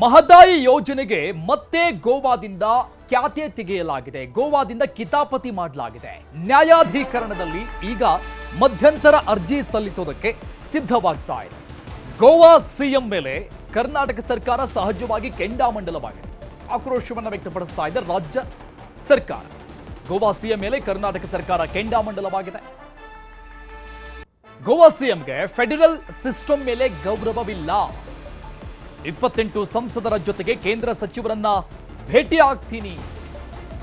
ಮಹದಾಯಿ ಯೋಜನೆಗೆ ಮತ್ತೆ ಗೋವಾದಿಂದ ಖ್ಯಾತೆ ತೆಗೆಯಲಾಗಿದೆ. ಗೋವಾದಿಂದ ಕಿತಾಪತಿ ಮಾಡಲಾಗಿದೆ. ನ್ಯಾಯಾಧೀಕರಣದಲ್ಲಿ ಈಗ ಮಧ್ಯಂತರ ಅರ್ಜಿ ಸಲ್ಲಿಸೋದಕ್ಕೆ ಸಿದ್ಧವಾಗ್ತಾ ಇದೆ. ಗೋವಾ ಸಿಎಂ ಮೇಲೆ ಕರ್ನಾಟಕ ಸರ್ಕಾರ ಸಹಜವಾಗಿ ಕೆಂಡಾಮಂಡಲವಾಗಿದೆ. ಆಕ್ರೋಶವನ್ನು ವ್ಯಕ್ತಪಡಿಸ್ತಾ ಇದೆ ರಾಜ್ಯ ಸರ್ಕಾರ. ಗೋವಾ ಸಿಎಂ ಮೇಲೆ ಕರ್ನಾಟಕ ಸರ್ಕಾರ ಕೆಂಡಾಮಂಡಲವಾಗಿದೆ. ಗೋವಾ ಸಿಎಂಗೆ ಫೆಡರಲ್ ಸಿಸ್ಟಮ್ ಮೇಲೆ ಗೌರವವಿಲ್ಲ. 28 ಸಂಸದರ ಜೊತೆಗೆ ಕೇಂದ್ರ ಸಚಿವರನ್ನ ಭೇಟಿ ಆಗ್ತೀನಿ.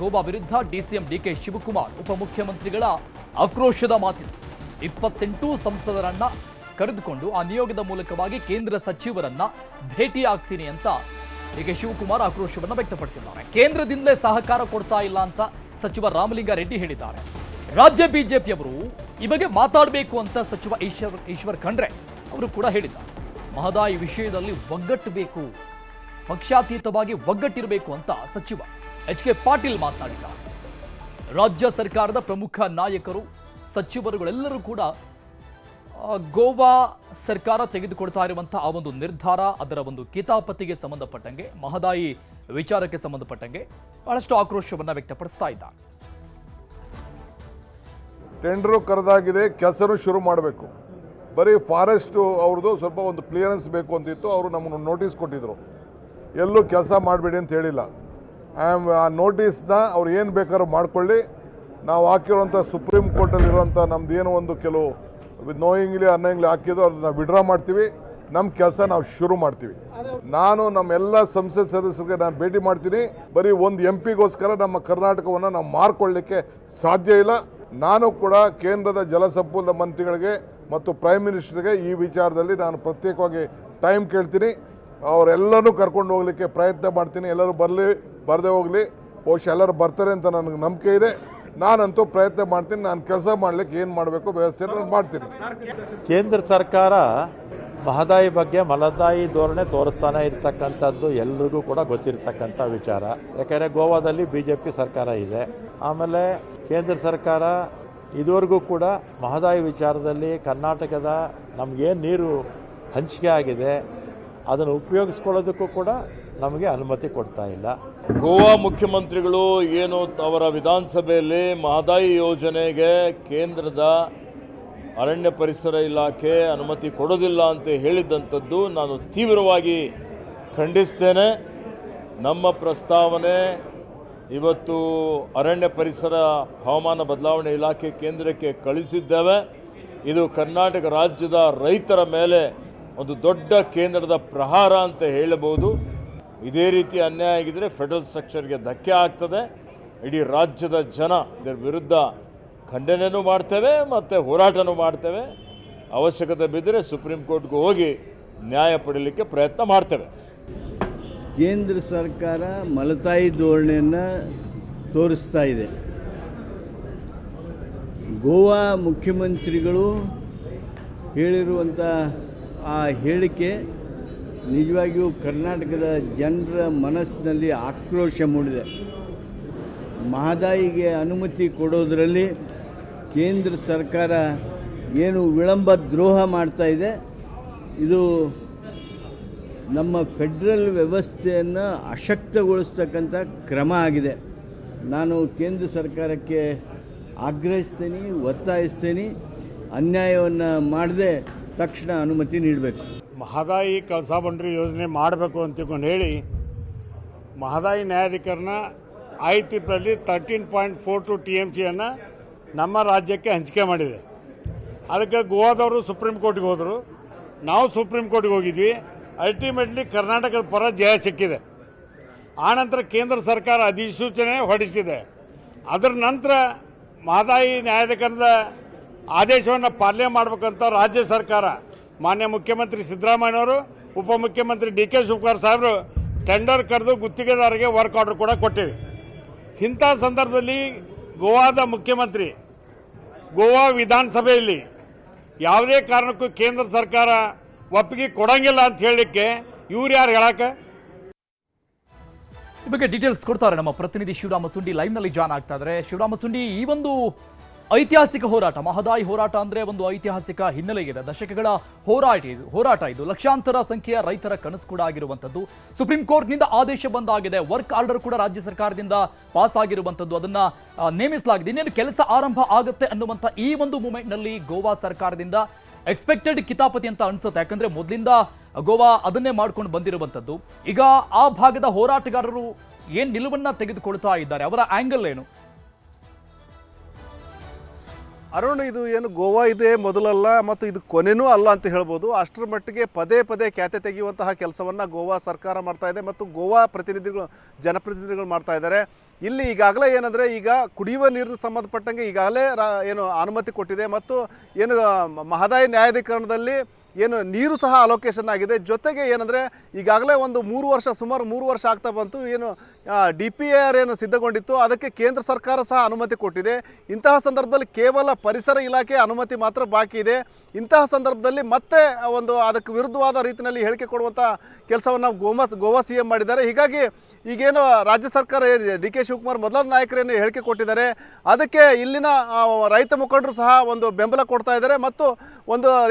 ಗೋವಾ ವಿರುದ್ಧ ಡಿಸಿಎಂ ಡಿಕೆ ಶಿವಕುಮಾರ್ ಉಪಮುಖ್ಯಮಂತ್ರಿಗಳ ಆಕ್ರೋಶದ ಮಾತಿದೆ. 28 ಸಂಸದರನ್ನ ಕರೆದುಕೊಂಡು ಆ ನಿಯೋಗದ ಮೂಲಕವಾಗಿ ಕೇಂದ್ರ ಸಚಿವರನ್ನ ಭೇಟಿ ಆಗ್ತೀನಿ ಅಂತ ಡಿಕೆ ಶಿವಕುಮಾರ್ ಆಕ್ರೋಶವನ್ನು ವ್ಯಕ್ತಪಡಿಸಿದ್ದಾರೆ. ಕೇಂದ್ರದಿಂದಲೇ ಸಹಕಾರ ಕೊಡ್ತಾ ಇಲ್ಲ ಅಂತ ಸಚಿವ ರಾಮಲಿಂಗಾರೆಡ್ಡಿ ಹೇಳಿದ್ದಾರೆ. ರಾಜ್ಯ ಬಿಜೆಪಿಯವರು ಈ ಬಗ್ಗೆ ಮಾತಾಡಬೇಕು ಅಂತ ಸಚಿವ ಈಶ್ವರ್ ಖಂಡ್ರೆ ಅವರು ಕೂಡ ಹೇಳಿದ್ದಾರೆ. ಮಹದಾಯಿ ವಿಷಯದಲ್ಲಿ ಒಗ್ಗಟ್ಟು ಬೇಕು, ಪಕ್ಷಾತೀತವಾಗಿ ಒಗ್ಗಟ್ಟಿರಬೇಕು ಅಂತ ಸಚಿವ ಎಚ್.ಕೆ. ಪಾಟೀಲ್ ಮಾತನಾಡಿದ್ದಾರೆ. ರಾಜ್ಯ ಸರ್ಕಾರದ ಪ್ರಮುಖ ನಾಯಕರು, ಸಚಿವರುಗಳೆಲ್ಲರೂ ಕೂಡ ಗೋವಾ ಸರ್ಕಾರ ತೆಗೆದುಕೊಳ್ತಾ ಇರುವಂತಹ ಆ ಒಂದು ನಿರ್ಧಾರ, ಅದರ ಒಂದು ಕಿತಾಪತಿಗೆ ಸಂಬಂಧಪಟ್ಟಂಗೆ, ಮಹದಾಯಿ ವಿಚಾರಕ್ಕೆ ಸಂಬಂಧಪಟ್ಟಂಗೆ ಬಹಳಷ್ಟು ಆಕ್ರೋಶವನ್ನು ವ್ಯಕ್ತಪಡಿಸ್ತಾ ಇದ್ದಾರೆ. ಟೆಂಡರು ಕರೆದಾಗಿದೆ, ಕೆಲಸನೂ ಶುರು ಮಾಡಬೇಕು. ಬರೀ ಫಾರೆಸ್ಟು ಅವ್ರದ್ದು ಸ್ವಲ್ಪ ಒಂದು ಕ್ಲಿಯರೆನ್ಸ್ ಬೇಕು ಅಂತಿತ್ತು. ಅವರು ನಮ್ಮನ್ನು ನೋಟಿಸ್ ಕೊಟ್ಟಿದ್ದರು, ಎಲ್ಲೂ ಕೆಲಸ ಮಾಡಬೇಡಿ ಅಂತ ಹೇಳಿಲ್ಲ. ಆ ನೋಟಿಸ್ನ ಅವ್ರು ಏನು ಬೇಕಾದ್ರೂ ಮಾಡ್ಕೊಳ್ಳಿ, ನಾವು ಹಾಕಿರೋಂಥ ಸುಪ್ರೀಂ ಕೋರ್ಟಲ್ಲಿರುವಂಥ ನಮ್ದು ಏನೋ ಒಂದು ಕೆಲವು ನೋಯಿಂಗ್ಲಿ ಅನ್ನಂಗ್ಲಿ ಹಾಕಿದ್ರು ಅದನ್ನ ವಿಡ್ರಾ ಮಾಡ್ತೀವಿ. ನಮ್ಮ ಕೆಲಸ ನಾವು ಶುರು ಮಾಡ್ತೀವಿ. ನಾನು ನಮ್ಮೆಲ್ಲ ಸಂಸತ್ ಸದಸ್ಯರಿಗೆ ನಾನು ಭೇಟಿ ಮಾಡ್ತೀನಿ. ಬರೀ ಒಂದು MP ಗೋಸ್ಕರ ನಮ್ಮ ಕರ್ನಾಟಕವನ್ನು ನಾವು ಮಾರ್ಕೊಳ್ಳಿಕ್ಕೆ ಸಾಧ್ಯ ಇಲ್ಲ. ನಾನು ಕೂಡ ಕೇಂದ್ರದ ಜಲಸಂಪನ್ಮೂಲ ಮಂತ್ರಿಗಳಿಗೆ ಮತ್ತು ಪ್ರೈಮ್ ಮಿನಿಸ್ಟರ್ಗೆ ಈ ವಿಚಾರದಲ್ಲಿ ನಾನು ಪ್ರತ್ಯೇಕವಾಗಿ ಟೈಮ್ ಕೇಳ್ತೀನಿ. ಅವರೆಲ್ಲರೂ ಕರ್ಕೊಂಡು ಹೋಗಲಿಕ್ಕೆ ಪ್ರಯತ್ನ ಮಾಡ್ತೀನಿ. ಎಲ್ಲರೂ ಬರದೇ ಹೋಗಲಿ, ಬಹುಶಃ ಎಲ್ಲರೂ ಬರ್ತಾರೆ ಅಂತ ನನಗೆ ನಂಬಿಕೆ ಇದೆ. ನಾನಂತೂ ಪ್ರಯತ್ನ ಮಾಡ್ತೀನಿ. ನಾನು ಕೆಲಸ ಮಾಡಲಿಕ್ಕೆ ಏನು ಮಾಡಬೇಕು ವ್ಯವಸ್ಥೆ ಮಾಡ್ತೀನಿ. ಕೇಂದ್ರ ಸರ್ಕಾರ ಮಹದಾಯಿ ಬಗ್ಗೆ ಮಲದಾಯಿ ಧೋರಣೆ ತೋರಿಸ್ತಾನೆ ಇರ್ತಕ್ಕಂಥದ್ದು ಎಲ್ರಿಗೂ ಕೂಡ ಗೊತ್ತಿರ್ತಕ್ಕಂಥ ವಿಚಾರ. ಯಾಕೆಂದರೆ ಗೋವಾದಲ್ಲಿ BJP ಸರ್ಕಾರ ಇದೆ. ಆಮೇಲೆ ಕೇಂದ್ರ ಸರ್ಕಾರ ಇದುವರೆಗೂ ಕೂಡ ಮಹದಾಯಿ ವಿಚಾರದಲ್ಲಿ ಕರ್ನಾಟಕದ ನಮಗೇನು ನೀರು ಹಂಚಿಕೆ ಆಗಿದೆ ಅದನ್ನು ಉಪಯೋಗಿಸ್ಕೊಳ್ಳೋದಕ್ಕೂ ಕೂಡ ನಮಗೆ ಅನುಮತಿ ಕೊಡ್ತಾ ಇಲ್ಲ. ಗೋವಾ ಮುಖ್ಯಮಂತ್ರಿಗಳು ಏನು ಅವರ ವಿಧಾನಸಭೆಯಲ್ಲಿ ಮಹದಾಯಿ ಯೋಜನೆಗೆ ಕೇಂದ್ರದ ಅರಣ್ಯ ಪರಿಸರ ಇಲಾಖೆ ಅನುಮತಿ ಕೊಡೋದಿಲ್ಲ ಅಂತ ಹೇಳಿದ್ದಂಥದ್ದು ನಾನು ತೀವ್ರವಾಗಿ ಖಂಡಿಸ್ತೇನೆ. ನಮ್ಮ ಪ್ರಸ್ತಾವನೆ ಇವತ್ತು ಅರಣ್ಯ ಪರಿಸರ ಹವಾಮಾನ ಬದಲಾವಣೆ ಇಲಾಖೆ ಕೇಂದ್ರಕ್ಕೆ ಕಳಿಸಿದ್ದೇವೆ. ಇದು ಕರ್ನಾಟಕ ರಾಜ್ಯದ ರೈತರ ಮೇಲೆ ಒಂದು ದೊಡ್ಡ ಕೇಂದ್ರದ ಪ್ರಹಾರ ಅಂತ ಹೇಳಬಹುದು. ಇದೇ ರೀತಿ ಅನ್ಯಾಯ ಆಗಿದ್ದರೆ ಫೆಡರಲ್ ಸ್ಟ್ರಕ್ಚರ್ಗೆ ಧಕ್ಕೆ ಆಗ್ತದೆ. ಇಡೀ ರಾಜ್ಯದ ಜನ ಇದರ ವಿರುದ್ಧ ಖಂಡನೆಯೂ ಮಾಡ್ತೇವೆ ಮತ್ತು ಹೋರಾಟನೂ ಮಾಡ್ತೇವೆ. ಅವಶ್ಯಕತೆ ಬಿದ್ದರೆ ಸುಪ್ರೀಂ ಕೋರ್ಟ್ಗೆ ಹೋಗಿ ನ್ಯಾಯ ಪಡೀಲಿಕ್ಕೆ ಪ್ರಯತ್ನ ಮಾಡ್ತೇವೆ. ಕೇಂದ್ರ ಸರ್ಕಾರ ಮಲತಾಯಿ ಧೋರಣೆಯನ್ನು ತೋರಿಸ್ತಾ ಇದೆ. ಗೋವಾ ಮುಖ್ಯಮಂತ್ರಿಗಳು ಹೇಳಿರುವಂಥ ಆ ಹೇಳಿಕೆ ನಿಜವಾಗಿಯೂ ಕರ್ನಾಟಕದ ಜನರ ಮನಸ್ಸಿನಲ್ಲಿ ಆಕ್ರೋಶ ಮೂಡಿದೆ. ಮಹದಾಯಿಗೆ ಅನುಮತಿ ಕೊಡೋದರಲ್ಲಿ ಕೇಂದ್ರ ಸರ್ಕಾರ ಏನು ವಿಳಂಬ ದ್ರೋಹ ಮಾಡ್ತಾ ಇದೆ, ಇದು ನಮ್ಮ ಫೆಡರಲ್ ವ್ಯವಸ್ಥೆಯನ್ನು ಅಶಕ್ತಗೊಳಿಸ್ತಕ್ಕಂಥ ಕ್ರಮ ಆಗಿದೆ. ನಾನು ಕೇಂದ್ರ ಸರ್ಕಾರಕ್ಕೆ ಆಗ್ರಹಿಸ್ತೀನಿ, ಒತ್ತಾಯಿಸ್ತೀನಿ, ಅನ್ಯಾಯವನ್ನು ಮಾಡದೆ ತಕ್ಷಣ ಅನುಮತಿ ನೀಡಬೇಕು. ಮಹದಾಯಿ ಕಳಸಾ ಬಂಡೂರಿ ಯೋಜನೆ ಮಾಡಬೇಕು ಅಂತ ತಿಳ್ಕೊಂಡು ಹೇಳಿ ಮಹದಾಯಿ ನ್ಯಾಯಾಧೀಕರಣ 5 ಏಪ್ರಿಲ್ 13.42 TMCಯನ್ನು ನಮ್ಮ ರಾಜ್ಯಕ್ಕೆ ಹಂಚಿಕೆ ಮಾಡಿದೆ. ಅದಕ್ಕೆ ಗೋವಾದವರು ಸುಪ್ರೀಂ ಕೋರ್ಟ್ಗೆ ಹೋದರು, ನಾವು ಸುಪ್ರೀಂ ಕೋರ್ಟ್ಗೆ ಹೋಗಿದ್ವಿ. ಅಲ್ಟಿಮೇಟ್ಲಿ ಕರ್ನಾಟಕದ ಪರ ಜಯ ಸಿಕ್ಕಿದೆ. ಆನಂತರ ಕೇಂದ್ರ ಸರ್ಕಾರ ಅಧಿಸೂಚನೆ ಹೊರಡಿಸಿದೆ. ಅದರ ನಂತರ ಮಹದಾಯಿ ನ್ಯಾಯಾಧೀಕರಣದ ಆದೇಶವನ್ನು ಪಾಲನೆ ಮಾಡಬೇಕಂತ ರಾಜ್ಯ ಸರ್ಕಾರ ಮಾನ್ಯ ಮುಖ್ಯಮಂತ್ರಿ ಸಿದ್ದರಾಮಯ್ಯನವರು, ಉಪಮುಖ್ಯಮಂತ್ರಿ DK ಶಿವಕುಮಾರ್ ಸಾಹೇಬರು ಟೆಂಡರ್ ಕರೆದು ಗುತ್ತಿಗೆದಾರರಿಗೆ ವರ್ಕ್ ಆರ್ಡರ್ ಕೂಡ ಕೊಟ್ಟಿವಿ. ಇಂಥ ಸಂದರ್ಭದಲ್ಲಿ ಗೋವಾದ ಮುಖ್ಯಮಂತ್ರಿ ಗೋವಾ ವಿಧಾನಸಭೆಯಲ್ಲಿ ಯಾವುದೇ ಕಾರಣಕ್ಕೂ ಕೇಂದ್ರ ಸರ್ಕಾರ ಒಪ್ಪಿಗೆ ಕೊಡಂಗಿಲ್ಲ ಅಂತ ಹೇಳಲಿಕ್ಕೆ ಇವ್ರು ಯಾರು ಹೇಳಕ್ಕೆ? ಈ ಬಗ್ಗೆ ಡೀಟೇಲ್ಸ್ ಕೊಡ್ತಾರೆ ನಮ್ಮ ಪ್ರತಿನಿಧಿ ಶಿವರಾಮ ಸುಂಡಿ ಲೈವ್ನಲ್ಲಿ ಜಾಯ್ನ್ ಆಗ್ತಾ ಇದ್ದಾರೆ. ಶಿವರಾಮ ಸುಂಡಿ, ಈ ಒಂದು ಐತಿಹಾಸಿಕ ಹೋರಾಟ, ಮಹದಾಯಿ ಹೋರಾಟ ಅಂದ್ರೆ ಒಂದು ಐತಿಹಾಸಿಕ ಹಿನ್ನೆಲೆ ಇದೆ. ದಶಕಗಳ ಹೋರಾಟ ಇದು ಲಕ್ಷಾಂತರ ಸಂಖ್ಯೆಯ ರೈತರ ಕನಸು ಕೂಡ ಆಗಿರುವಂತದ್ದು. ಸುಪ್ರೀಂ ಕೋರ್ಟ್ನಿಂದ ಆದೇಶ ಬಂದಾಗಿದೆ, ವರ್ಕ್ ಆರ್ಡರ್ ಕೂಡ ರಾಜ್ಯ ಸರ್ಕಾರದಿಂದ ಪಾಸ್ ಆಗಿರುವಂತದ್ದು, ಅದನ್ನ ನೇಮಿಸಲಾಗಿದೆ. ಇನ್ನೇನು ಕೆಲಸ ಆರಂಭ ಆಗುತ್ತೆ ಅನ್ನುವಂತ ಈ ಒಂದು ಮೂಮೆಂಟ್ ನಲ್ಲಿ ಗೋವಾ ಸರ್ಕಾರದಿಂದ ಎಕ್ಸ್ಪೆಕ್ಟೆಡ್ ಕಿತಾಪತಿ ಅಂತ ಅನ್ಸುತ್ತೆ. ಯಾಕಂದ್ರೆ ಮೊದಲಿಂದ ಗೋವಾ ಅದನ್ನೇ ಮಾಡ್ಕೊಂಡು ಬಂದಿರುವಂತದ್ದು. ಈಗ ಆ ಭಾಗದ ಹೋರಾಟಗಾರರು ಏನ್ ನಿಲುವನ್ನ ತೆಗೆದುಕೊಳ್ತಾ ಇದ್ದಾರೆ, ಅವರ ಆಂಗಲ್ ಏನು? ಅರುಣ್, ಇದು ಏನು ಗೋವಾ ಇದೆ ಮೊದಲಲ್ಲ ಮತ್ತು ಇದು ಕೊನೆನೂ ಅಲ್ಲ ಅಂತ ಹೇಳ್ಬೋದು. ಅಷ್ಟರ ಮಟ್ಟಿಗೆ ಪದೇ ಪದೇ ಖ್ಯಾತೆ ತೆಗೆಯುವಂತಹ ಕೆಲಸವನ್ನು ಗೋವಾ ಸರ್ಕಾರ ಮಾಡ್ತಾ ಇದೆ ಮತ್ತು ಗೋವಾ ಜನಪ್ರತಿನಿಧಿಗಳು ಮಾಡ್ತಾ ಇದ್ದಾರೆ. ಇಲ್ಲಿ ಈಗಾಗಲೇ ಏನಂದರೆ, ಈಗ ಕುಡಿಯುವ ನೀರಿನ ಸಂಬಂಧಪಟ್ಟಂಗೆ ಈಗಾಗಲೇ ಏನು ಅನುಮತಿ ಕೊಟ್ಟಿದೆ ಮತ್ತು ಏನು ಮಹದಾಯಿ ನ್ಯಾಯಾಧೀಕರಣದಲ್ಲಿ ಏನು ನೀರು ಸಹ ಅಲೋಕೇಶನ್ ಆಗಿದೆ. ಜೊತೆಗೆ ಏನಂದರೆ ಈಗಾಗಲೇ ಸುಮಾರು 3 ವರ್ಷ ಆಗ್ತಾ ಬಂತು. ಏನು DPR ಏನು ಸಿದ್ಧಗೊಂಡಿತ್ತು ಅದಕ್ಕೆ ಕೇಂದ್ರ ಸರ್ಕಾರ ಸಹ ಅನುಮತಿ ಕೊಟ್ಟಿದೆ. ಇಂತಹ ಸಂದರ್ಭದಲ್ಲಿ ಕೇವಲ ಪರಿಸರ ಇಲಾಖೆ ಅನುಮತಿ ಮಾತ್ರ ಬಾಕಿ ಇದೆ. ಇಂತಹ ಸಂದರ್ಭದಲ್ಲಿ ಮತ್ತೆ ಅದಕ್ಕೆ ವಿರುದ್ಧವಾದ ರೀತಿಯಲ್ಲಿ ಹೇಳಿಕೆ ಕೊಡುವಂಥ ಕೆಲಸವನ್ನು ಗೋವಾ CM ಮಾಡಿದ್ದಾರೆ. ಹೀಗಾಗಿ ಈಗೇನು ರಾಜ್ಯ ಸರ್ಕಾರ DK ಶಿವಕುಮಾರ್ ಮೊದಲ ನಾಯಕರೇನು ಹೇಳಿಕೆ ಕೊಟ್ಟಿದ್ದಾರೆ, ಅದಕ್ಕೆ ಇಲ್ಲಿನ ರೈತ ಮುಖಂಡರು ಸಹ ಬೆಂಬಲ ಕೊಡ್ತಾ ಇದ್ದಾರೆ ಮತ್ತು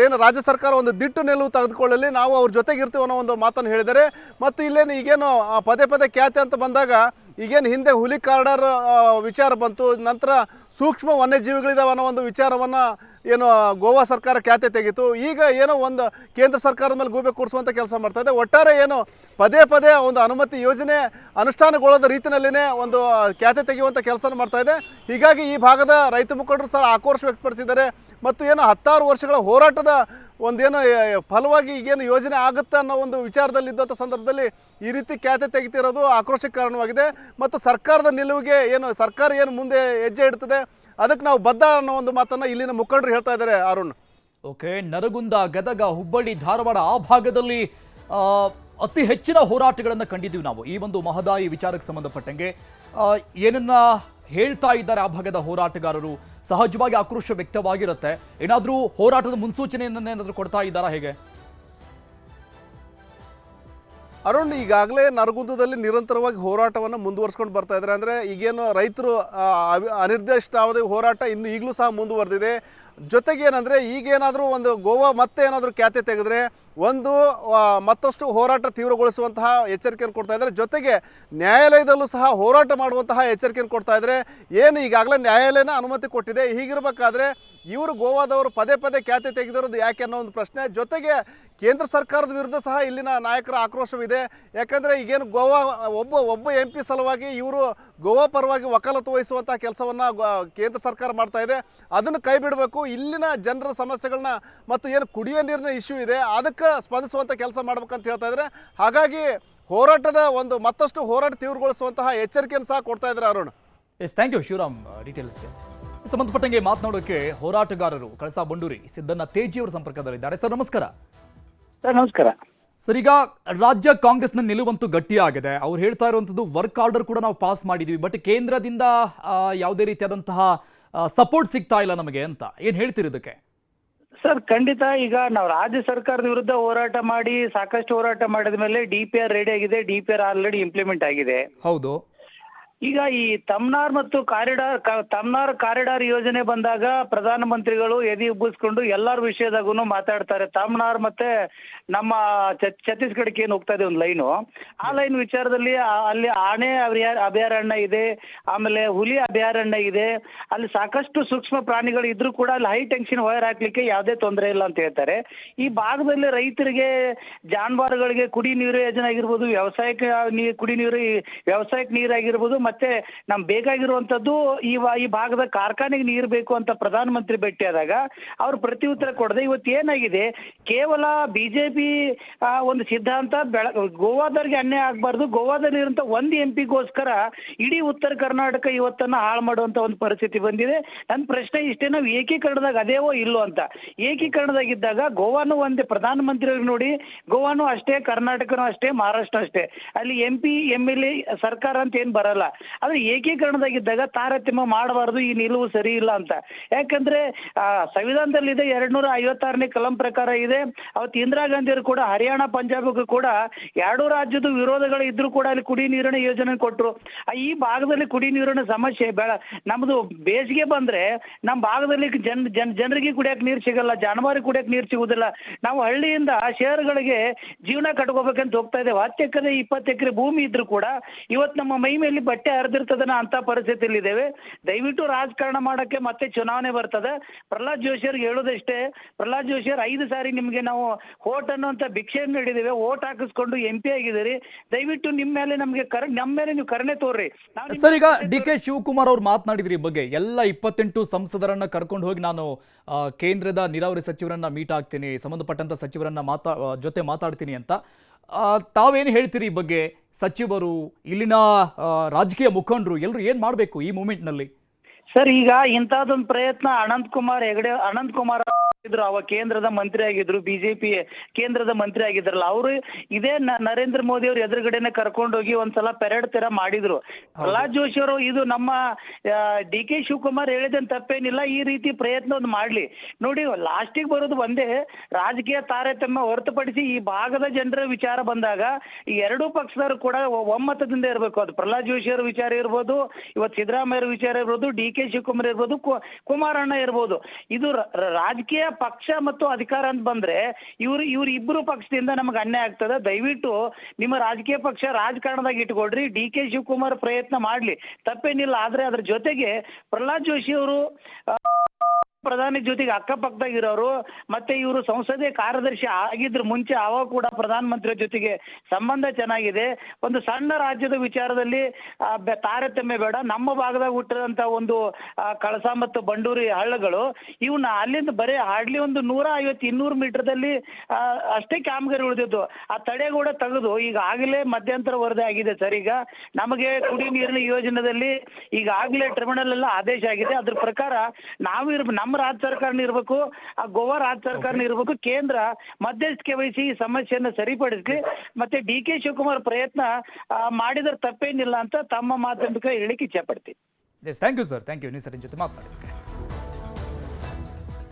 ಏನು ರಾಜ್ಯ ಸರ್ಕಾರ ದಿಟ್ಟು ನಿಲುವು ತೆಗೆದುಕೊಳ್ಳಲಿ, ನಾವು ಅವ್ರ ಜೊತೆಗೆ ಇರ್ತೀವಿ ಅನ್ನೋ ಮಾತನ್ನು ಹೇಳಿದ್ದಾರೆ. ಮತ್ತು ಇಲ್ಲೇನು ಈಗೇನು ಪದೇ ಪದೇ ಖ್ಯಾತೆ ಅಂತ ಬಂದಾಗ ಈಗೇನು ಹಿಂದೆ ಹುಲಿ ಕಾರಿಡಾರ್ ವಿಚಾರ ಬಂತು, ನಂತರ ಸೂಕ್ಷ್ಮ ವನ್ಯಜೀವಿಗಳಿದಾವೆ ಅನ್ನೋ ವಿಚಾರವನ್ನು ಏನು ಗೋವಾ ಸರ್ಕಾರ ಖ್ಯಾತೆ ತೆಗಿತು. ಈಗ ಏನೋ ಕೇಂದ್ರ ಸರ್ಕಾರದ ಮೇಲೆ ಗೂಬೆ ಕೂರಿಸುವಂಥ ಕೆಲಸ ಮಾಡ್ತಾ ಇದೆ. ಒಟ್ಟಾರೆ ಏನು ಪದೇ ಪದೇ ಅನುಮತಿ ಯೋಜನೆ ಅನುಷ್ಠಾನಗೊಳ್ಳೋದ ರೀತಿಯಲ್ಲಿನೇ ಖ್ಯಾತೆ ತೆಗೆಯುವಂಥ ಕೆಲಸ ಮಾಡ್ತಾ ಇದೆ. ಹೀಗಾಗಿ ಈ ಭಾಗದ ರೈತ ಮುಖಂಡರು ಸಹ ಆಕ್ರೋಶ ವ್ಯಕ್ತಪಡಿಸಿದ್ದಾರೆ ಮತ್ತು ಏನು 10 ವರ್ಷಗಳ ಹೋರಾಟದ ಫಲವಾಗಿ ಈಗೇನು ಯೋಜನೆ ಆಗುತ್ತೆ ಅನ್ನೋ ವಿಚಾರದಲ್ಲಿದ್ದಂಥ ಸಂದರ್ಭದಲ್ಲಿ ಈ ರೀತಿ ಖ್ಯಾತೆ ತೆಗಿತಿರೋದು ಆಕ್ರೋಶಕ್ಕೆ ಕಾರಣವಾಗಿದೆ. ಮತ್ತು ಸರ್ಕಾರದ ನಿಲುವಿಗೆ ಸರ್ಕಾರ ಏನು ಮುಂದೆ ಹೆಜ್ಜೆ ಇಡ್ತದೆ ಅದಕ್ಕೆ ನಾವು ಬದ್ಧ ಅನ್ನೋ ಮಾತನ್ನು ಇಲ್ಲಿನ ಮುಖಂಡರು ಹೇಳ್ತಾ ಇದ್ದಾರೆ. ಅರುಣ್, ಓಕೆ, ನರಗುಂದ, ಗದಗ, ಹುಬ್ಬಳ್ಳಿ, ಧಾರವಾಡ ಆ ಭಾಗದಲ್ಲಿ ಅತಿ ಹೆಚ್ಚಿನ ಹೋರಾಟಗಳನ್ನು ಕಂಡಿದ್ದೀವಿ ನಾವು. ಈ ಒಂದು ಮಹದಾಯಿ ವಿಚಾರಕ್ಕೆ ಸಂಬಂಧಪಟ್ಟಂಗೆ ಏನನ್ನ ಹೇಳ್ತಾ ಇದ್ದಾರೆ ಆ ಭಾಗದ ಹೋರಾಟಗಾರರು? ಸಹಜವಾಗಿ ಆಕ್ರೋಶ ವ್ಯಕ್ತವಾಗಿರುತ್ತೆ. ಏನಾದರೂ ಹೋರಾಟದ ಮುನ್ಸೂಚನೆಯನ್ನೇನಾದರೂ ಕೊಡ್ತಾ ಇದ್ದಾರಾ, ಹೇಗೆ? ಅರುಣ್, ಈಗಾಗಲೇ ನರಗುಂದದಲ್ಲಿ ನಿರಂತರವಾಗಿ ಹೋರಾಟವನ್ನು ಮುಂದುವರ್ಸ್ಕೊಂಡು ಬರ್ತಾ ಇದ್ದಾರೆ. ಅಂದರೆ ಈಗೇನು ರೈತರು ಅನಿರ್ದಿಷ್ಟಾವಧಿ ಹೋರಾಟ ಈಗಲೂ ಸಹ ಮುಂದುವರೆದಿದೆ. ಜೊತೆಗೆ ಏನಂದರೆ ಈಗೇನಾದರೂ ಗೋವಾ ಮತ್ತೆ ಏನಾದರೂ ಖ್ಯಾತೆ ತೆಗೆದ್ರೆ ಮತ್ತಷ್ಟು ಹೋರಾಟ ತೀವ್ರಗೊಳಿಸುವಂತಹ ಎಚ್ಚರಿಕೆಯನ್ನು ಕೊಡ್ತಾ ಇದ್ದಾರೆ. ಜೊತೆಗೆ ನ್ಯಾಯಾಲಯದಲ್ಲೂ ಸಹ ಹೋರಾಟ ಮಾಡುವಂತಹ ಎಚ್ಚರಿಕೆಯನ್ನು ಕೊಡ್ತಾ ಇದ್ದಾರೆ. ಏನು ಈಗಾಗಲೇ ನ್ಯಾಯಾಲಯನ ಅನುಮತಿ ಕೊಟ್ಟಿದೆ. ಹೀಗಿರಬೇಕಾದ್ರೆ ಇವರು ಗೋವಾದವರು ಪದೇ ಪದೇ ಖ್ಯಾತೆ ತೆಗೆದಿರೋದು ಯಾಕೆ ಅನ್ನೋ ಪ್ರಶ್ನೆ. ಜೊತೆಗೆ ಕೇಂದ್ರ ಸರ್ಕಾರದ ವಿರುದ್ಧ ಸಹ ಇಲ್ಲಿನ ನಾಯಕರ ಆಕ್ರೋಶವಿದೆ. ಯಾಕಂದರೆ ಈಗೇನು ಗೋವಾ ಒಬ್ಬ MP ಸಲುವಾಗಿ ಇವರು ಗೋವಾ ಪರವಾಗಿ ವಕಾಲತ್ತು ವಹಿಸುವಂಥ ಕೆಲಸವನ್ನು ಕೇಂದ್ರ ಸರ್ಕಾರ ಮಾಡ್ತಾ ಇದೆ. ಅದನ್ನು ಕೈ ಬಿಡಬೇಕು. ಇಲ್ಲಿನ ಜನರ ಸಮಸ್ಯೆಗಳನ್ನ ಮತ್ತು ಏನು ಕುಡಿಯೋ ನೀರಿನ ಇಶ್ಯೂ ಇದೆ ಅದಕ್ಕೆ ಸ್ಪಂದಿಸುವಂಥ ಕೆಲಸ ಮಾಡ್ಬೇಕಂತ ಹೇಳ್ತಾ ಇದ್ದಾರೆ. ಹಾಗಾಗಿ ಹೋರಾಟದ ಮತ್ತಷ್ಟು ಹೋರಾಟ ತೀವ್ರಗೊಳಿಸುವಂತಹ ಎಚ್ಚರಿಕೆಯನ್ನು ಸಹ ಕೊಡ್ತಾ ಇದ್ದಾರೆ. Arun, yes, thank you Shivaram ಡೀಟೇಲ್ಸ್ಗೆ. ಸಂಬಂಧಪಟ್ಟಂಗೆ ಮಾತನಾಡೋಕೆ ಹೋರಾಟಗಾರರು ಕಳಸಾ ಬಂಡೂರಿ ಸಿದ್ದಣ್ಣ ತೇಜಿ ಅವರು ಸಂಪರ್ಕದಲ್ಲಿದ್ದಾರೆ. ಸರ್, ನಮಸ್ಕಾರ. ಸರ್, ನಮಸ್ಕಾರ. ಸರ್, ಈಗ ರಾಜ್ಯ ಕಾಂಗ್ರೆಸ್ನ ನಿಲುವಂತೂ ಗಟ್ಟಿಯಾಗಿದೆ. ಅವ್ರು ಹೇಳ್ತಾ ಇರುವಂತದ್ದು ವರ್ಕ್ ಆರ್ಡರ್ ಕೂಡ ನಾವು ಪಾಸ್ ಮಾಡಿದ್ವಿ, ಬಟ್ ಕೇಂದ್ರದಿಂದ ಯಾವುದೇ ರೀತಿಯಾದಂತಹ ಸಪೋರ್ಟ್ ಸಿಗ್ತಾ ಇಲ್ಲ ನಮಗೆ ಅಂತ. ಏನ್ ಹೇಳ್ತೀರಿ ಇದಕ್ಕೆ? ಸರ್, ಖಂಡಿತ. ಈಗ ನಾವು ರಾಜ್ಯ ಸರ್ಕಾರದ ವಿರುದ್ಧ ಹೋರಾಟ ಮಾಡಿ ಸಾಕಷ್ಟು ಹೋರಾಟ ಮಾಡಿದ ಮೇಲೆ DPR ರೆಡಿ ಆಗಿದೆ. DPR ಆಲ್ರೆಡಿ ಇಂಪ್ಲಿಮೆಂಟ್ ಆಗಿದೆ. ಹೌದು. ಈಗ ಈ ತಮ್ನಾರ್ ಮತ್ತು ತಮ್ನಾರ್ ಕಾರಿಡಾರ್ ಯೋಜನೆ ಬಂದಾಗ ಪ್ರಧಾನಮಂತ್ರಿಗಳು ಎದೆ ಉಬ್ಬಿಸ್ಕೊಂಡು ಎಲ್ಲರ ವಿಷಯದಾಗೂ ಮಾತಾಡ್ತಾರೆ. ತಮ್ನಾರ್ ಮತ್ತೆ ನಮ್ಮ ಛತ್ತೀಸ್ಗಢಕ್ಕೆ ಏನು ಹೋಗ್ತಾ ಇದೆ ಒಂದು ಲೈನು, ಆ ಲೈನ್ ವಿಚಾರದಲ್ಲಿ ಅಲ್ಲಿ ಆನೆ ಅಭಯಾರಣ್ಯ ಇದೆ, ಆಮೇಲೆ ಹುಲಿ ಅಭಯಾರಣ್ಯ ಇದೆ. ಅಲ್ಲಿ ಸಾಕಷ್ಟು ಸೂಕ್ಷ್ಮ ಪ್ರಾಣಿಗಳು ಇದ್ರೂ ಕೂಡ ಅಲ್ಲಿ ಹೈ ಟೆನ್ಷನ್ ವೈರ್ ಹಾಕ್ಲಿಕ್ಕೆ ಯಾವುದೇ ತೊಂದರೆ ಇಲ್ಲ ಅಂತ ಹೇಳ್ತಾರೆ. ಈ ಭಾಗದಲ್ಲಿ ರೈತರಿಗೆ, ಜಾನುವಾರುಗಳಿಗೆ ಕುಡಿ ನೀರು ಯೋಜನೆ ಆಗಿರ್ಬೋದು, ವ್ಯವಸಾಯಕ್ಕೆ ನೀರಾಗಿರ್ಬೋದು, ಮತ್ತೆ ನಮ್ ಬೇಕಾಗಿರುವಂತದ್ದು ಈ ಭಾಗದ ಕಾರ್ಖಾನೆಗೆ ನೀರು ಬೇಕು ಅಂತ ಪ್ರಧಾನಮಂತ್ರಿ ಭೇಟಿಯಾದಾಗ ಅವ್ರು ಪ್ರತಿ ಉತ್ತರ ಕೊಡದೆ ಇವತ್ತು ಏನಾಗಿದೆ, ಕೇವಲ ಬಿಜೆಪಿ ಒಂದು ಸಿದ್ಧಾಂತ ಗೋವಾದವ್ರಿಗೆ ಅನ್ಯಾಯ ಆಗ್ಬಾರ್ದು, ಗೋವಾದಲ್ಲಿರುವಂತ ಒಂದು MP-ಗೋಸ್ಕರ ಇಡೀ ಉತ್ತರ ಕರ್ನಾಟಕ ಇವತ್ತನ್ನ ಹಾಳು ಮಾಡುವಂತ ಒಂದು ಪರಿಸ್ಥಿತಿ ಬಂದಿದೆ. ನನ್ನ ಪ್ರಶ್ನೆ ಇಷ್ಟೇ, ನಾವು ಏಕೀಕರಣದಾಗ ಅದೇವೋ ಇಲ್ಲೋ ಅಂತ. ಏಕೀಕರಣದಾಗಿದ್ದಾಗ ಗೋವಾನು ಒಂದೇ, ಪ್ರಧಾನಮಂತ್ರಿಯವ್ರಿಗೆ ನೋಡಿ ಗೋವಾನು ಅಷ್ಟೇ, ಕರ್ನಾಟಕನೂ ಅಷ್ಟೇ, ಮಹಾರಾಷ್ಟ್ರ ಅಷ್ಟೇ. ಅಲ್ಲಿ MP MLA ಸರ್ಕಾರ ಅಂತ ಏನ್ ಬರಲ್ಲ. ಆದ್ರೆ ಏಕೀಕರಣದಾಗಿದ್ದಾಗ ತಾರತಮ್ಯ ಮಾಡಬಾರದು, ಈ ನಿಲುವು ಸರಿ ಇಲ್ಲ ಅಂತ. ಯಾಕಂದ್ರೆ ಸಂವಿಧಾನದಲ್ಲಿ ಇದೆ 256ನೇ ಕಲಂ ಪ್ರಕಾರ ಇದೆ. ಅವತ್ತು ಇಂದಿರಾ ಗಾಂಧಿ ಅವರು ಕೂಡ ಹರಿಯಾಣ ಪಂಜಾಬ್ಗೂ ಕೂಡ ಎರಡು ರಾಜ್ಯದ ವಿರೋಧಗಳು ಇದ್ರೂ ಕೂಡ ಅಲ್ಲಿ ಕುಡಿ ನೀರಿನ ಯೋಜನೆ ಕೊಟ್ಟರು. ಈ ಭಾಗದಲ್ಲಿ ಕುಡಿ ನೀರಿನ ಸಮಸ್ಯೆ ನಮ್ದು ಬೇಸಿಗೆ ಬಂದ್ರೆ ನಮ್ಮ ಭಾಗದಲ್ಲಿ ಜನರಿಗೆ ಕುಡಿಯಕ್ಕೆ ನೀರು ಸಿಗಲ್ಲ, ಜಾನುವಾರು ಕುಡಿಯಕ್ಕೆ ನೀರು ಸಿಗುದಿಲ್ಲ. ನಾವು ಹಳ್ಳಿಯಿಂದ ಶಹರಗಳಿಗೆ ಜೀವನ ಕಟ್ಕೋಬೇಕಂತ ಹೋಗ್ತಾ ಇದ್ದೇವೆ. 10 ಎಕರೆ 20 ಎಕರೆ ಭೂಮಿ ಇದ್ರು ಕೂಡ ಇವತ್ತು ನಮ್ಮ ಮೈ ಮೇಲೆ ಬಟ್ಟೆ ಹರಿದಿರ್ತದನ ಅಂತ ಪರಿಸ್ಥಿತಿಯಲ್ಲಿ ಇದ್ದೇವೆ. ದಯವಿಟ್ಟು ರಾಜಕಾರಣ ಮಾಡಕ್ಕೆ ಮತ್ತೆ ಚುನಾವಣೆ ಬರ್ತದೆ. ಪ್ರಹ್ಲಾದ್ ಜೋಶಿ ಅವ್ರಿಗೆ ಹೇಳೋದಷ್ಟೇ, ಪ್ರಹ್ಲಾದ್ ಜೋಶಿ ಅವ್ರು 5 ಸಾರಿ ನಿಮ್ಗೆ ನಾವು ವೋಟ್ ಅನ್ನುವಂತ ಭಿಕ್ಷೆಯನ್ನು ನೀಡಿದ್ದೇವೆ, ವೋಟ್ ಹಾಕಿಸ್ಕೊಂಡು MP ಆಗಿದ್ದೀರಿ. ದಯವಿಟ್ಟು ನಿಮ್ಮ ಮೇಲೆ ನಮ್ಗೆ ನಮ್ಮ ಮೇಲೆ ನೀವು ಕರುಣೆ ತೋರ್ರಿ. ಸರ್, ಈಗ DK ಶಿವಕುಮಾರ್ ಅವ್ರು ಮಾತನಾಡಿದ್ರಿ ಈ ಬಗ್ಗೆ, ಎಲ್ಲ 28 ಸಂಸದರನ್ನ ಕರ್ಕೊಂಡು ಹೋಗಿ ನಾನು ಕೇಂದ್ರದ ನೀರಾವರಿ ಸಚಿವರನ್ನ ಮೀಟ್ ಆಗ್ತೀನಿ, ಸಂಬಂಧಪಟ್ಟಂತ ಸಚಿವರನ್ನ ಜೊತೆ ಮಾತಾಡ್ತೀನಿ ಅಂತ. ತಾವೇನು ಹೇಳ್ತೀರಿ ಈ ಬಗ್ಗೆ? ಸಚಿವರು, ಇಲ್ಲಿನ ರಾಜಕೀಯ ಮುಖಂಡರು ಎಲ್ಲರೂ ಏನ್ ಮಾಡಬೇಕು ಈ ಮೂಮೆಂಟ್ನಲ್ಲಿ? ಸರ್, ಈಗ ಇಂಥದ್ದೊಂದು ಪ್ರಯತ್ನ ಅನಂತ್ ಕುಮಾರ್ ಇದ್ರು, ಅವ ಕೇಂದ್ರದ ಮಂತ್ರಿ ಆಗಿದ್ರು, ಬಿಜೆಪಿ ಕೇಂದ್ರದ ಮಂತ್ರಿ ಆಗಿದ್ರಲ್ಲ, ಅವರು ಇದೇ ನರೇಂದ್ರ ಮೋದಿ ಅವ್ರ ಎದುರುಗಡೆನೆ ಕರ್ಕೊಂಡೋಗಿ ಒಂದ್ಸಲ ಪೆರೇಡ್ ತರ ಮಾಡಿದ್ರು. ಪ್ರಹ್ಲಾದ್ ಜೋಶಿ ಅವರು ಇದು ನಮ್ಮ DK ಶಿವಕುಮಾರ್ ಹೇಳಿದಂತ ತಪ್ಪೇನಿಲ್ಲ, ಈ ರೀತಿ ಪ್ರಯತ್ನ ಒಂದು ಮಾಡ್ಲಿ. ನೋಡಿ, ಲಾಸ್ಟಿಗೆ ಬರೋದು ಒಂದೇ, ರಾಜಕೀಯ ತಾರತಮ್ಯ ಹೊರತುಪಡಿಸಿ ಈ ಭಾಗದ ಜನರ ವಿಚಾರ ಬಂದಾಗ ಈ ಎರಡೂ ಪಕ್ಷದವರು ಕೂಡ ಒಮ್ಮತದಿಂದ ಇರಬೇಕು. ಅದು ಪ್ರಹ್ಲಾದ್ ಜೋಶಿ ಅವರ ವಿಚಾರ ಇರ್ಬೋದು, ಇವತ್ತು ಸಿದ್ದರಾಮಯ್ಯ ವಿಚಾರ ಇರ್ಬೋದು, DK ಶಿವಕುಮಾರ್ ಇರ್ಬೋದು, ಕುಮಾರಣ್ಣ ಇರ್ಬೋದು. ಇದು ರಾಜಕೀಯ ಪಕ್ಷ ಮತ್ತು ಅಧಿಕಾರ ಅಂತ ಬಂದ್ರೆ ಇವ್ರು ಇಬ್ಬರು ಪಕ್ಷದಿಂದ ನಮಗೆ ಅನ್ಯಾಯ ಆಗ್ತದೆ. ದಯವಿಟ್ಟು ನಿಮ್ಮ ರಾಜಕೀಯ ಪಕ್ಷ ರಾಜಕಾರಣದಾಗ ಇಟ್ಕೊಳ್ರಿ. DK ಶಿವಕುಮಾರ್ ಪ್ರಯತ್ನ ಮಾಡ್ಲಿ, ತಪ್ಪೇನಿಲ್ಲ. ಆದ್ರೆ ಅದ್ರ ಜೊತೆಗೆ ಪ್ರಹ್ಲಾದ್ ಜೋಶಿ ಅವರು ಪ್ರಧಾನಿ ಜೊತೆಗೆ ಅಕ್ಕಪಕ್ಕದಾಗಿರೋರು, ಮತ್ತೆ ಇವರು ಸಂಸದೀಯ ಕಾರ್ಯದರ್ಶಿ ಆಗಿದ್ರು ಮುಂಚೆ, ಅವಾಗ ಕೂಡ ಪ್ರಧಾನ ಮಂತ್ರಿ ಜೊತೆಗೆ ಸಂಬಂಧ ಚೆನ್ನಾಗಿದೆ. ಒಂದು ಸಣ್ಣ ರಾಜ್ಯದ ವಿಚಾರದಲ್ಲಿ ತಾರತಮ್ಯ ಬೇಡ. ನಮ್ಮ ಭಾಗದಾಗ ಹುಟ್ಟಿದಂತ ಒಂದು ಕಳಸಾ ಮತ್ತು ಬಂಡೂರಿ ಹಳ್ಳಗಳು ಇವನ್ನ ಅಲ್ಲಿಂದ ಬರೀ ಹಾರ್ಡ್ಲಿ ಒಂದು 150-200 ಮೀಟರ್ದಲ್ಲಿ ಅಷ್ಟೇ ಕಾಮಗಾರಿ ಉಳಿದಿದ್ದು. ಆ ತಡೆಗೋಡೆ ತೆಗೆದು ಈಗಾಗಲೇ ಮಧ್ಯಂತರ ವರದಿ ಆಗಿದೆ ಸರ್. ಈಗ ನಮಗೆ ಕುಡಿ ನೀರಿನ ಯೋಜನೆಯಲ್ಲಿ ಈಗಾಗಲೇ ಟ್ರಿಬ್ಯುನಲ್ ಎಲ್ಲ ಆದೇಶ ಆಗಿದೆ. ಅದ್ರ ಪ್ರಕಾರ ನಮ್ಮ ರಾಜ್ಯ ಸರ್ಕಾರನ ಇರಬೇಕು, ಆ ಗೋವಾ ರಾಜ್ಯ ಸರ್ಕಾರನ ಇರಬೇಕು, ಕೇಂದ್ರ ಮಧ್ಯಸ್ಥಿಕೆ ವಹಿಸಿ ಈ ಸಮಸ್ಯೆಯನ್ನು ಸರಿಪಡಿಸಿ. ಮತ್ತೆ DK ಶಿವಕುಮಾರ್ ಪ್ರಯತ್ನ ಮಾಡಿದ್ರೆ ತಪ್ಪೇನಿಲ್ಲ ಅಂತ ತಮ್ಮ ಮಾಧ್ಯಮಕ್ಕೆ ಹೇಳಿಕೆ ಇಚ್ಛೆ ಪಡ್ತೀನಿ. Thank you sir, thank you. ನೀವು ಸರ್ ಜೊತೆ ಮಾತನಾಡಿ.